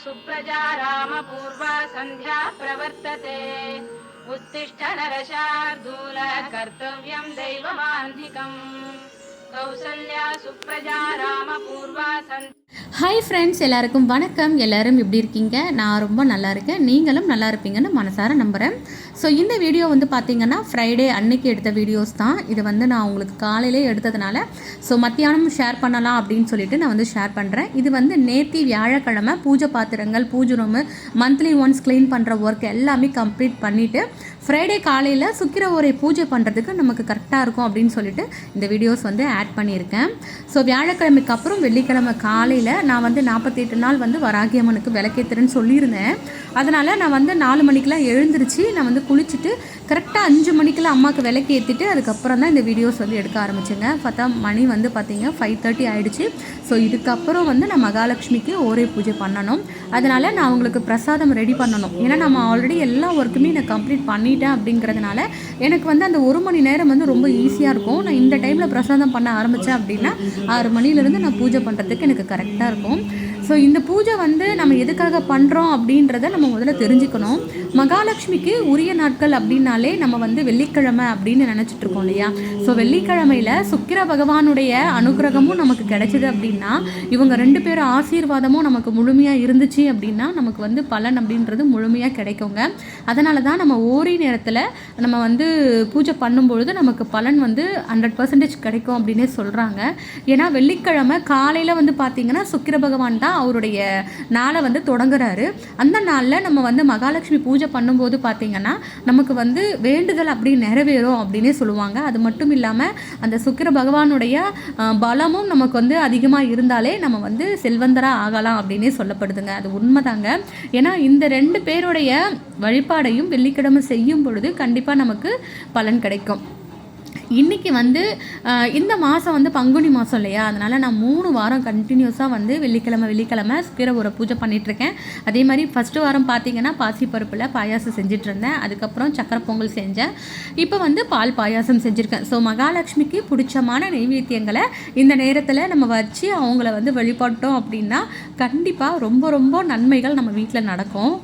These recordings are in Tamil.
सुप्रजा रामपूर्वा सन्ध्या प्रवर्तते उत्तिष्ठ नरशार्दूल कर्तव्यं दैवमान्धिकम् कौसल्या सुप्रजा रामपूर्वा सन्ध्या ஹாய் ஃப்ரெண்ட்ஸ், எல்லாருக்கும் வணக்கம். எல்லோரும் எப்படி இருக்கீங்க? நான் ரொம்ப நல்லா இருக்கேன். நீங்களும் நல்லா இருப்பீங்கன்னு மனசார நம்புகிறேன். ஸோ இந்த வீடியோ வந்து பார்த்திங்கன்னா ஃப்ரைடே அன்னைக்கு எடுத்த வீடியோஸ் தான். இது வந்து நான் உங்களுக்கு காலையிலே எடுத்ததுனால மத்தியானம் ஷேர் பண்ணலாம் அப்படின்னு சொல்லிட்டு நான் வந்து ஷேர் பண்ணுறேன். இது வந்து நேத்தி வியாழக்கிழமை பூஜை பாத்திரங்கள், பூஜை ரூமு, மந்த்லி ஒன்ஸ் க்ளீன் பண்ணுற ஒர்க் எல்லாமே கம்ப்ளீட் பண்ணிவிட்டு ஃப்ரைடே காலையில் சுக்கிர ஓரை பூஜை பண்ணுறதுக்கு நமக்கு கரெக்டாக இருக்கும் அப்படின்னு சொல்லிட்டு இந்த வீடியோஸ் வந்து ஆட் பண்ணியிருக்கேன். ஸோ வியாழக்கிழமைக்கு அப்புறம் வெள்ளிக்கிழமை காலையில் நான் வந்து 48 நாள் வந்து வராகி அம்மனுக்கு விளக்கேற்றுறேன்னு சொல்லியிருந்தேன். அதனால் நான் வந்து 4 மணிக்கெலாம் எழுந்திரிச்சு நான் வந்து குளிச்சுட்டு கரெக்டாக 5 மணிக்கெலாம் அம்மாவுக்கு விளக்கு ஏற்றிட்டு அதுக்கப்புறம் தான் இந்த வீடியோஸ் வந்து எடுக்க ஆரம்பிச்சேங்க. பார்த்தா மணி வந்து பார்த்திங்க 5:30 ஆகிடுச்சு. ஸோ இதுக்கப்புறம் வந்து நான் மகாலட்சுமிக்கு ஓரை பூஜை பண்ணணும். அதனால் நான் அவங்களுக்கு பிரசாதம் ரெடி பண்ணணும். ஏன்னா நம்ம ஆல்ரெடி எல்லா ஒர்க்குமே நான் கம்ப்ளீட் பண்ணிட்டேன் அப்படிங்கிறதுனால எனக்கு வந்து அந்த 1 மணி நேரம் வந்து ரொம்ப ஈஸியாக இருக்கும். நான் இந்த டைமில் பிரசாதம் பண்ண ஆரம்பித்தேன் அப்படின்னா 6 மணிலேருந்து நான் பூஜை பண்ணுறதுக்கு எனக்கு கரெக்டாக இருக்கும். ஸோ இந்த பூஜை வந்து நம்ம எதுக்காக பண்ணுறோம் அப்படின்றத நம்ம முதல்ல தெரிஞ்சுக்கணும். மகாலட்சுமிக்கு உரிய நாட்கள் அப்படின்னாலே நம்ம வந்து வெள்ளிக்கிழமை அப்படின்னு நினச்சிட்ருக்கோம் இல்லையா? ஸோ வெள்ளிக்கிழமையில் சுக்கிர பகவானுடைய அனுகிரகமும் நமக்கு கிடைச்சிது அப்படின்னா, இவங்க 2 பேரும் ஆசீர்வாதமும் நமக்கு முழுமையாக இருந்துச்சு அப்படின்னா நமக்கு வந்து பலன் அப்படின்றது முழுமையாக கிடைக்குங்க. அதனால தான் நம்ம ஓரி நேரத்தில் நம்ம வந்து பூஜை பண்ணும்பொழுது நமக்கு பலன் வந்து 100% கிடைக்கும் அப்படின்னே சொல்கிறாங்க. ஏன்னா வெள்ளிக்கிழமை காலையில் வந்து பார்த்திங்கன்னா சுக்கிர பகவான் தான் அவருடைய நாளை வந்து தொடங்குறாரு. அந்த நாளில் நம்ம வந்து மகாலட்சுமி பூஜை பண்ணும்போது பார்த்திங்கன்னா நமக்கு வந்து வேண்டுதல் அப்படி நிறைவேறும் அப்படின்னே சொல்லுவாங்க. அது மட்டும் இல்லாமல் அந்த சுக்கிர பகவானுடைய பலமும் நமக்கு வந்து அதிகமாக இருந்தாலே நம்ம வந்து செல்வந்தராக ஆகலாம் அப்படின்னே சொல்லப்படுதுங்க. அது உண்மைதாங்க. ஏன்னா இந்த 2 பேருடைய வழிபாடையும் வெள்ளிக்கிழமை செய்யும் பொழுது கண்டிப்பாக நமக்கு பலன் கிடைக்கும். இன்றைக்கி வந்து இந்த மாதம் வந்து பங்குனி மாதம் இல்லையா? அதனால் நான் 3 வாரம் கண்டினியூஸாக வந்து வெள்ளிக்கிழமை சுக்கிர ஓரை பூஜை பண்ணிகிட்ருக்கேன். அதே மாதிரி ஃபஸ்ட்டு வாரம் பார்த்திங்கன்னா பாசிப்பருப்பில் பாயாசம் செஞ்சிட்ருந்தேன். அதுக்கப்புறம் சக்கரை பொங்கல் செஞ்சேன். இப்போ வந்து பால் பாயாசம் செஞ்சுருக்கேன். ஸோ மகாலட்சுமிக்கு பிடிச்சமான நைவேத்தியங்களை இந்த நேரத்தில் நம்ம வச்சு அவங்கள வந்து வழிபட்டோம் அப்படின்னா கண்டிப்பாக ரொம்ப ரொம்ப நன்மைகள் நம்ம வீட்டில் நடக்கும்.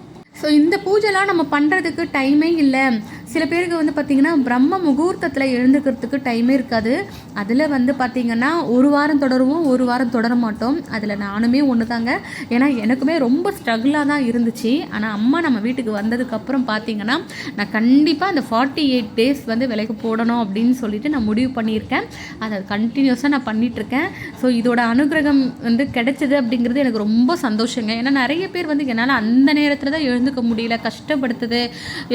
ஸோ இந்த பூஜைலாம் நம்ம பண்ணுறதுக்கு டைமே இல்லை. சில பேருக்கு வந்து பார்த்திங்கன்னா பிரம்ம முகூர்த்தத்தில் எழுந்துக்கிறதுக்கு டைமே இருக்காது. அதில் வந்து பார்த்திங்கன்னா 1 வாரம் தொடருவோம், 1 வாரம் தொடர மாட்டோம். அதில் நானுமே ஒன்று தாங்க. ஏன்னா எனக்குமே ரொம்ப ஸ்ட்ரகிளாக தான் இருந்துச்சு. ஆனால் அம்மா நம்ம வீட்டுக்கு வந்ததுக்கப்புறம் பார்த்திங்கன்னா நான் கண்டிப்பாக அந்த 48 டேஸ் வந்து விலைக்கு போடணும் அப்படின்னு சொல்லிட்டு நான் முடிவு பண்ணியிருக்கேன். அதை கண்டினியூஸாக நான் பண்ணிகிட்ருக்கேன். ஸோ இதோட அனுகிரகம் வந்து கிடைச்சது அப்படிங்கிறது எனக்கு ரொம்ப சந்தோஷங்க. ஏன்னா நிறைய பேர் வந்து என்னால் அந்த நேரத்தில் தான் எழுந்துக்க முடியல, கஷ்டப்படுத்துது,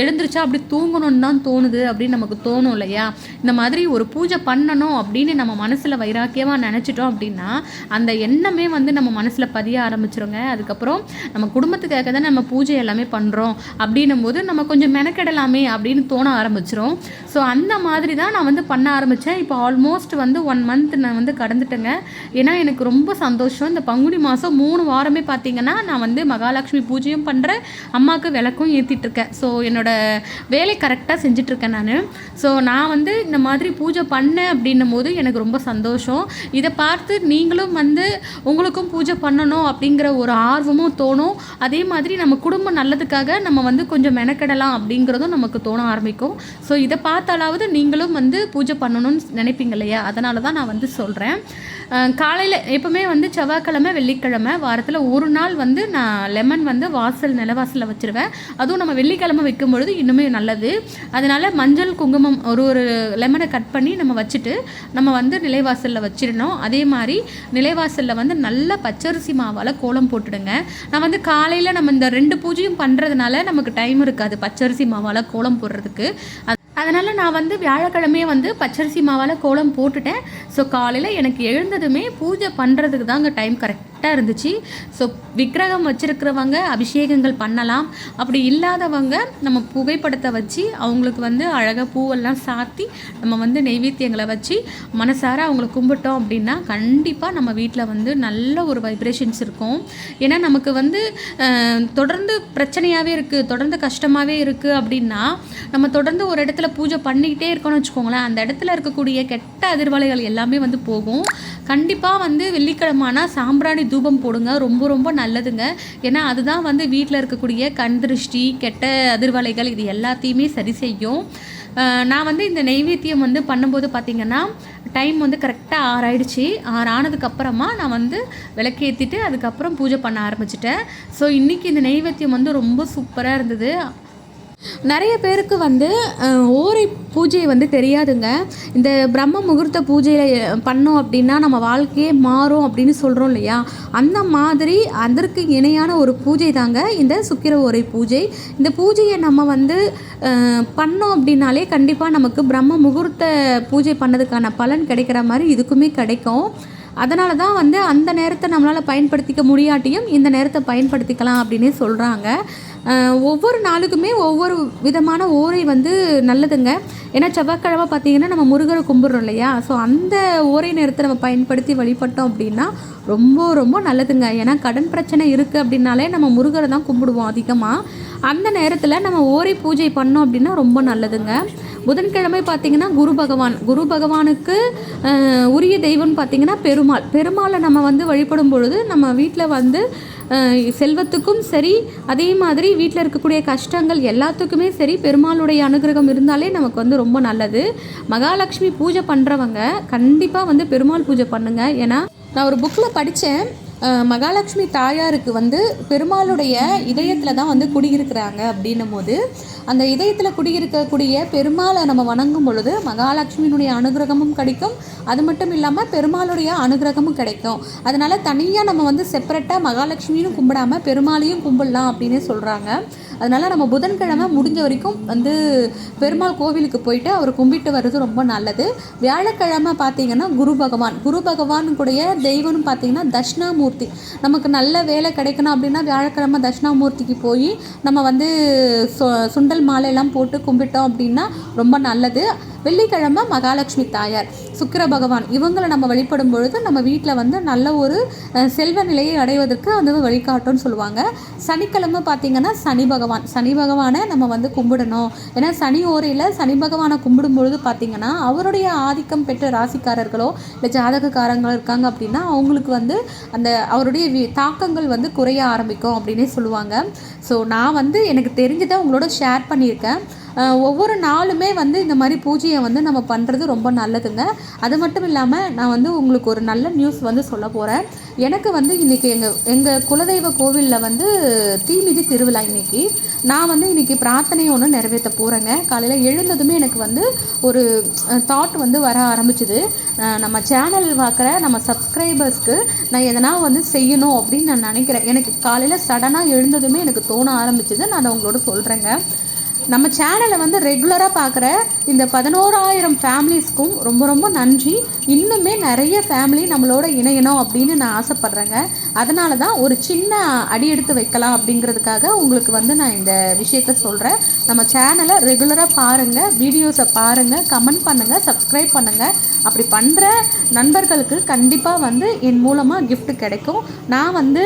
எழுந்திரிச்சா அப்படி தூங்கணும் தான் தோணுது அப்படின்னு நமக்கு தோணும் இல்லையா? இந்த மாதிரி ஒரு பூஜை பண்ணணும் அப்படின்னு நம்ம மனசில் வைராக்கியமாக நினச்சிட்டோம் அப்படின்னா அந்த எண்ணமே வந்து நம்ம மனசில் பதிய ஆரம்பிச்சிருங்க. அதுக்கப்புறம் நம்ம குடும்பத்துக்காக தான் நம்ம பூஜை எல்லாமே பண்ணுறோம் அப்படின்னும் போது நம்ம கொஞ்சம் மெனக்கெடலாமே அப்படின்னு தோண ஆரம்பிச்சிரும். ஸோ அந்த மாதிரி தான் நான் வந்து பண்ண ஆரம்பித்தேன். இப்போ ஆல்மோஸ்ட் வந்து 1 மந்த் நான் வந்து கடந்துட்டேங்க. ஏன்னா எனக்கு ரொம்ப சந்தோஷம். இந்த பங்குனி மாதம் 3 வாரமே பார்த்திங்கன்னா நான் வந்து மகாலட்சுமி பூஜையும் பண்ணுறேன், அம்மாவுக்கு விளக்கும் ஏற்றிட்டுருக்கேன். ஸோ என்னோடய வேலை கரெக்டாக செஞ்சிட்ருக்கேன் நான். ஸோ நான் வந்து இந்த மாதிரி பூஜை பண்ணேன் அப்படின்னும் போது எனக்கு ரொம்ப சந்தோஷம். இதை பார்த்து நீங்களும் வந்து உங்களுக்கும் பூஜை பண்ணணும் அப்படிங்கிற ஒரு ஆர்வமும் தோணும். அதே மாதிரி நம்ம குடும்பம் நல்லதுக்காக நம்ம வந்து கொஞ்சம் மெனக்கெடலாம் அப்படிங்கிறதும் நமக்கு தோண ஆரம்பிக்கும். ஸோ இதை பார்த்தாலாவது நீங்களும் வந்து பூஜை பண்ணணும்னு நினைப்பீங்க இல்லையா? அதனால தான் நான் வந்து சொல்கிறேன். காலையில் எப்போவுமே வந்து செவ்வாய்க்கிழமை, வெள்ளிக்கிழமை வாரத்தில் 1 நாள் வந்து நான் லெமன் வந்து நிலவாசலில் வச்சுருவேன். அதுவும் நம்ம வெள்ளிக்கிழமை வைக்கும் பொழுது இன்னுமே நல்லது. அதனால் மஞ்சள் குங்குமம் ஒரு லெமனை கட் பண்ணி நம்ம வச்சுட்டு நம்ம வந்து நிலைவாசலில் வச்சிடணும். அதே மாதிரி நிலைவாசலில் வந்து நல்ல பச்சரிசி மாவால் கோலம் போட்டுடுங்க. நான் வந்து காலையில் நம்ம இந்த 2 பூஜையும் பண்ணுறதுனால நமக்கு டைம் இருக்காது பச்சரிசி மாவால் கோலம் போடுறதுக்கு. அதனால் நான் வந்து வியாழக்கிழமையே வந்து பச்சரிசி மாவால் கோலம் போட்டுட்டேன். ஸோ காலையில் எனக்கு எழுந்ததுமே பூஜை பண்ணுறதுக்கு தாங்க டைம் கரெக்டாக இருந்துச்சு. ஸோ விக்கிரகம் வச்சுருக்கிறவங்க அபிஷேகங்கள் பண்ணலாம். அப்படி இல்லாதவங்க நம்ம புகைப்படத்தை வச்சு அவங்களுக்கு வந்து அழகாக பூவெல்லாம் சாத்தி நம்ம வந்து நெய்வேத்தியங்களை வச்சு மனசார அவங்கள கும்பிட்டோம் அப்படின்னா கண்டிப்பாக நம்ம வீட்டில் வந்து நல்ல ஒரு வைப்ரேஷன்ஸ் இருக்கும். ஏன்னா நமக்கு வந்து தொடர்ந்து பிரச்சனையாகவே இருக்குது, தொடர்ந்து கஷ்டமாகவே இருக்குது அப்படின்னா நம்ம தொடர்ந்து ஒரு இடத்துல பூஜை பண்ணிக்கிட்டே இருக்கோம்னு வச்சுக்கோங்களேன், அந்த இடத்துல இருக்கக்கூடிய கெட்ட அதிர்வலைகள் எல்லாமே வந்து போகும். கண்டிப்பாக வந்து வெள்ளிக்கிழமைனா சாம்பிராணி தூபம் போடுங்க, ரொம்ப ரொம்ப நல்லதுங்க. ஏன்னா அதுதான் வந்து வீட்டில் இருக்கக்கூடிய கண் திருஷ்டி, கெட்ட அதிர்வலைகள் இது எல்லாத்தையுமே சரி செய்யும். நான் வந்து இந்த நெய்வேத்தியம் வந்து பண்ணும்போது பார்த்திங்கன்னா டைம் வந்து கரெக்டாக 6 ஆயிடுச்சு. 6 ஆனதுக்கப்புறமா நான் வந்து விளக்கேற்றிட்டு அதுக்கப்புறம் பூஜை பண்ண ஆரம்பிச்சிட்டேன். ஸோ இன்றைக்கி இந்த நெய்வேத்தியம் வந்து ரொம்ப சூப்பராக இருந்தது. நிறைய பேருக்கு வந்து ஓரை பூஜை வந்து தெரியாதுங்க. இந்த பிரம்ம முகூர்த்த பூஜையில் பண்ணோம் அப்படின்னா நம்ம வாழ்க்கையே மாறும் அப்படின்னு சொல்கிறோம் இல்லையா, அந்த மாதிரி அதற்கு இணையான ஒரு பூஜை தாங்க இந்த சுக்கிர ஓரை பூஜை. இந்த பூஜையை நம்ம வந்து பண்ணோம் அப்படின்னாலே கண்டிப்பாக நமக்கு பிரம்ம முகூர்த்த பூஜை பண்ணதுக்கான பலன் கிடைக்கிற மாதிரி இதுக்குமே கிடைக்கும். அதனால தான் வந்து அந்த நேரத்தை நம்மளால் பயன்படுத்திக்க முடியாட்டியும் இந்த நேரத்தை பயன்படுத்திக்கலாம் அப்படின்னே சொல்கிறாங்க. ஒவ்வொரு நாளுக்குமே ஒவ்வொரு விதமான ஓரை வந்து நல்லதுங்க. ஏன்னா செவ்வாய்க்கிழமை பார்த்திங்கன்னா நம்ம முருகரை கும்பிட்றோம் இல்லையா, ஸோ அந்த ஓரை நேரத்தை நம்ம பயன்படுத்தி வழிபட்டோம் அப்படின்னா ரொம்ப ரொம்ப நல்லதுங்க. ஏன்னா கடன் பிரச்சனை இருக்குது அப்படின்னாலே நம்ம முருகரை தான் கும்பிடுவோம் அதிகமாக. அந்த நேரத்தில் நம்ம ஓரை பூஜை பண்ணோம் அப்படின்னா ரொம்ப நல்லதுங்க. புதன்கிழமை பார்த்திங்கன்னா குரு பகவானுக்கு உரிய தெய்வம்னு பார்த்திங்கன்னா பெருமாளை நம்ம வந்து வழிபடும் பொழுது நம்ம வீட்டில் வந்து செல்வத்துக்கும் சரி, அதே மாதிரி வீட்டில் இருக்கக்கூடிய கஷ்டங்கள் எல்லாத்துக்குமே சரி பெருமாளுடைய அனுகிரகம் இருந்தாலே நமக்கு வந்து ரொம்ப நல்லது. மகாலட்சுமி பூஜை பண்ணுறவங்க கண்டிப்பாக வந்து பெருமாள் பூஜை பண்ணுங்க. ஏன்னா நான் ஒரு புக்கில் படித்தேன், மகாலட்சுமி தாயாருக்கு வந்து பெருமாளுடைய இதயத்தில் தான் வந்து குடியிருக்கிறாங்க அப்படின்னும் போது அந்த இதயத்தில் குடியிருக்கக்கூடிய பெருமாளை நம்ம வணங்கும் பொழுது மகாலட்சுமியினுடைய அனுகிரகமும் கிடைக்கும். அது மட்டும் இல்லாமல் பெருமாளுடைய அனுகிரகமும் கிடைக்கும். அதனால் தனியாக நம்ம வந்து செப்பரேட்டாக மகாலட்சுமியும் கும்பிடாமல் பெருமாளையும் கும்பிடலாம் அப்படின்னு சொல்கிறாங்க. அதனால் நம்ம புதன்கிழமை முடிஞ்ச வரைக்கும் வந்து பெருமாள் கோவிலுக்கு போயிட்டு அவர் கும்பிட்டு வர்றது ரொம்ப நல்லது. வியாழக்கிழமை பார்த்திங்கன்னா குரு பகவானுடைய தெய்வம்னு பார்த்திங்கன்னா தட்சிணாமூர்த்தி. நமக்கு நல்ல வேலை கிடைக்கணும் அப்படின்னா வியாழக்கிழமை தட்சிணாமூர்த்திக்கு போய் நம்ம வந்து சுண்டல் மாலையெல்லாம் போட்டு கும்பிட்டோம் அப்படின்னா ரொம்ப நல்லது. வெள்ளிக்கிழமை மகாலட்சுமி தாயார், சுக்கிர பகவான் இவங்களை நம்ம வழிபடும் பொழுது நம்ம வீட்டில் வந்து நல்ல ஒரு செல்வ நிலையை அடைவதற்கு வந்து வழிகாட்டும்னு சொல்லுவாங்க. சனிக்கிழமை பார்த்திங்கன்னா சனி பகவானை நம்ம வந்து கும்பிடணும். ஏன்னா சனி ஓரையில் சனி பகவானை கும்பிடும் பொழுது பார்த்திங்கன்னா அவருடைய ஆதிக்கம் பெற்ற ராசிக்காரர்களோ இல்லை ஜாதகக்காரங்களோ இருக்காங்க அப்படின்னா அவங்களுக்கு வந்து அந்த அவருடைய தாக்கங்கள் வந்து குறைய ஆரம்பிக்கும் அப்படின்னே சொல்லுவாங்க. ஸோ நான் வந்து எனக்கு தெரிஞ்சதை உங்களோட ஷேர் பண்ணியிருக்கேன். ஒவ்வொரு நாளுமே வந்து இந்த மாதிரி பூஜையை வந்து நம்ம பண்ணுறது ரொம்ப நல்லதுங்க. அது மட்டும் இல்லாமல் நான் வந்து உங்களுக்கு ஒரு நல்ல நியூஸ் வந்து சொல்ல போகிறேன். எனக்கு வந்து இன்றைக்கி எங்கள் குலதெய்வ கோவிலில் வந்து தீமிதி திருவிழா. இன்றைக்கி நான் வந்து இன்றைக்கி பிரார்த்தனை ஒன்று நிறைவேற்ற போகிறேங்க. காலையில் எழுந்ததுமே எனக்கு வந்து ஒரு தாட் வந்து வர ஆரம்பிச்சுது. நம்ம சேனல் பார்க்குற நம்ம சப்ஸ்கிரைபர்ஸ்க்கு நான் எதனா வந்து செய்யணும் அப்படின்னு நான் நினைக்கிறேன். எனக்கு காலையில் சடனாக எழுந்ததுமே எனக்கு தோண ஆரம்பிச்சுது. நான் அதை உங்களோட சொல்கிறேங்க. நம்ம சேனலை வந்து ரெகுலராக பார்க்குற இந்த 11,000 ஃபேமிலிஸ்க்கும் ரொம்ப ரொம்ப நன்றி. இன்னுமே நிறைய ஃபேமிலி நம்மளோட இணையணும் அப்படின்னு நான் ஆசைப்பட்றேங்க. அதனால தான் ஒரு சின்ன அடி எடுத்து வைக்கலாம் அப்படிங்கிறதுக்காக உங்களுக்கு வந்து நான் இந்த விஷயத்த சொல்கிறேன். நம்ம சேனலை ரெகுலராக பாருங்கள், வீடியோஸை பாருங்கள், கமெண்ட் பண்ணுங்கள், சப்ஸ்கிரைப் பண்ணுங்கள். அப்படி பண்ணுற நண்பர்களுக்கு கண்டிப்பாக வந்து என் மூலமாக gift கிடைக்கும். நான் வந்து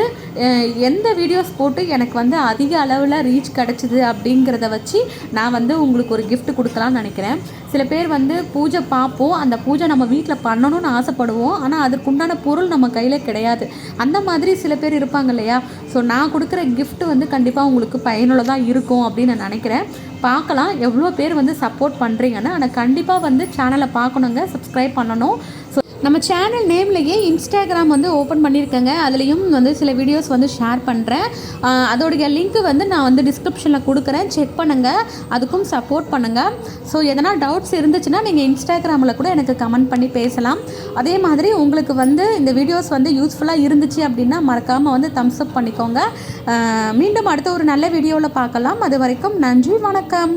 எந்த வீடியோஸ் போட்டு எனக்கு வந்து அதிக அளவில் ரீச் கிடச்சிது அப்படிங்கிறத வச்சு நான் வந்து உங்களுக்கு ஒரு gift கொடுக்கலான்னு நினைக்கிறேன். சில பேர் வந்து பூஜை பார்ப்போம், அந்த பூஜை நம்ம வீட்டில் பண்ணணும்னு ஆசைப்படுவோம், ஆனால் அதற்குண்டான பொருள் நம்ம கையில் கிடையாது. அந்த மாதிரி சில பேர் இருப்பாங்க இல்லையா. ஸோ நான் கொடுக்குற gift வந்து கண்டிப்பாக உங்களுக்கு பயனுள்ளதாக இருக்கும் அப்படின்னு நான் நினைக்கிறேன். பார்க்கலாம் எவ்வளோ பேர் வந்து சப்போர்ட் பண்ணுறீங்கன்னு. ஆனால் கண்டிப்பாக வந்து சேனலை பார்க்கணுங்க, சப்ஸ்கிரைப் பண்ணணும். ஸோ நம்ம சேனல் நேம்லேயே இன்ஸ்டாகிராம் வந்து ஓப்பன் பண்ணியிருக்கேங்க. அதுலேயும் வந்து சில வீடியோஸ் வந்து ஷேர் பண்ணுறேன். அதோடைய லிங்க்கு வந்து நான் வந்து டிஸ்கிரிப்ஷனில் கொடுக்குறேன், செக் பண்ணுங்கள், அதுக்கும் சப்போர்ட் பண்ணுங்கள். ஸோ எதனா டவுட்ஸ் இருந்துச்சுன்னா நீங்கள் இன்ஸ்டாகிராமில் கூட எனக்கு கமெண்ட் பண்ணி பேசலாம். அதே மாதிரி உங்களுக்கு வந்து இந்த வீடியோஸ் வந்து யூஸ்ஃபுல்லாக இருந்துச்சு அப்படின்னா மறக்காமல் வந்து தம்ஸ் அப் பண்ணிக்கோங்க. மீண்டும் அடுத்த ஒரு நல்ல வீடியோவில் பார்க்கலாம். அது வரைக்கும் நன்றி, வணக்கம்.